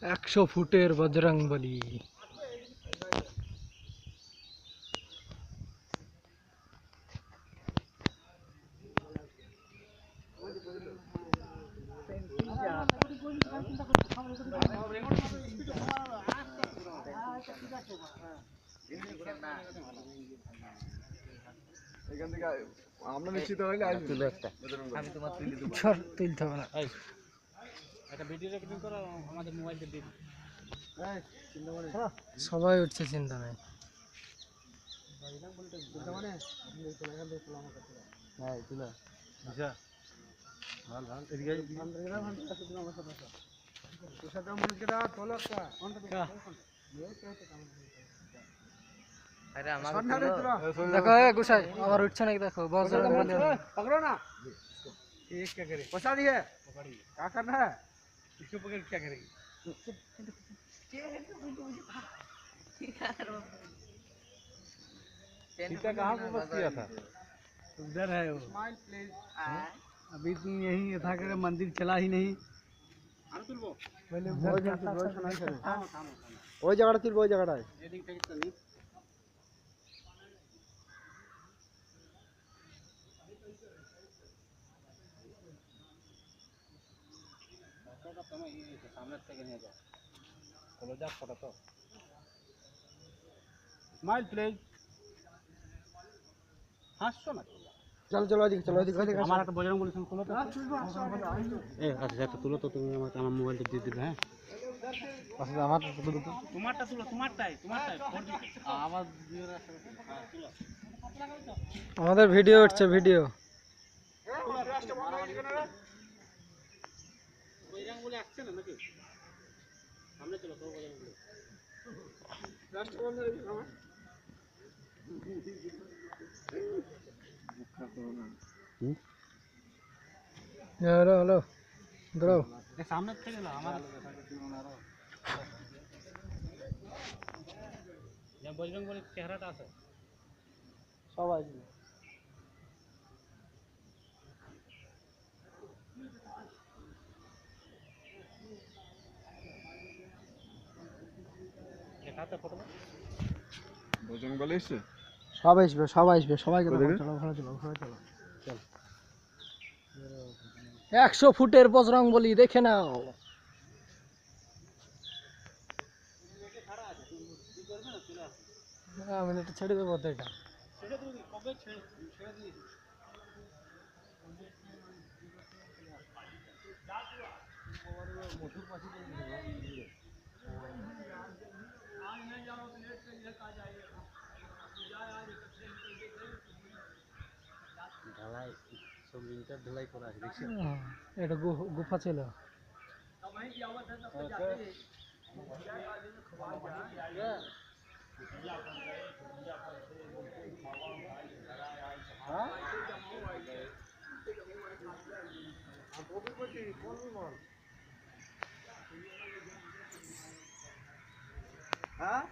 100 ফুটের বজরংবলী। এখান থেকে আমরা নিশ্চিত হইলে তুলে একটা আমি তোমার তুলে দেব তুলতে হবে না। একটা ভিডিও রেকর্ডিং করো আমাদের মোবাইলে দিয়ে দিই। এই চিন্তা করে সবাই উঠছে, চিন্তা নাই। বাইলাম বলতে চিন্তা মানে আপনি চলে গেল দেখলাম আমার কাছে হ্যাঁ তুলে আচ্ছা ভাল ভাল এদিকে ভান্ডার গেলা ভান্ডার কাছে দিলাম আমার সাথে তোর সাথে মনে কেডা তোলা একটা কোনটা কা আরে আমাকে দেখো গুসাই আবার উঠছে নাকি দেখো, বজরংবলী पकड़ो ना ये क्या करे फंसा दी है पकड़िए क्या करना है इसको पकड़ क्या करेगी सीता कहाँ पे बस किया था उधर है वो स्माइल प्लीज अभी तुम यही था करे मंदिर चला ही नहीं ওই জায়গাটা তুলবো ওই জায়গাটায় स्माइल प्लीज হাসছো না চলো চলো এদিকে চলো এদিকে আমার একটা বজরংবলী সঙ্গে তুলো তো আচ্ছা একটা তুলো তো তুমি আমাকে আমার মোবাইলটা দিয়ে দিবে হ্যাঁ আচ্ছা আমার তুলো তো তোমারটা তুলো তোমারটাই আওয়াজ দিও না তুলো আমাদের ভিডিও উঠছে, ভিডিও। বজরংবলী আসছে না নাকি সামনে চলো তো বজরংবলী রাষ্ট্রবন্ধের আমার হ্যালো হ্যালো দাঁড়াও, সামনে থেকে না আমার বজরংবলীর চেহারাটা আছে সবাই বজরংবলী এসে সবাই আসবে, সবাই আসবে, সবাইকে চলো চলো ঘরে চলো ঘরে চলো চল। 100 ফুটের বজরংবলী দেখে নাও। আমি একটু ছেড়ে দেবো তো এটা। ঢালাই সব লিংটার ঢালাই করা আছে দেখছি এটা গুফা ছিল। হ্যাঁ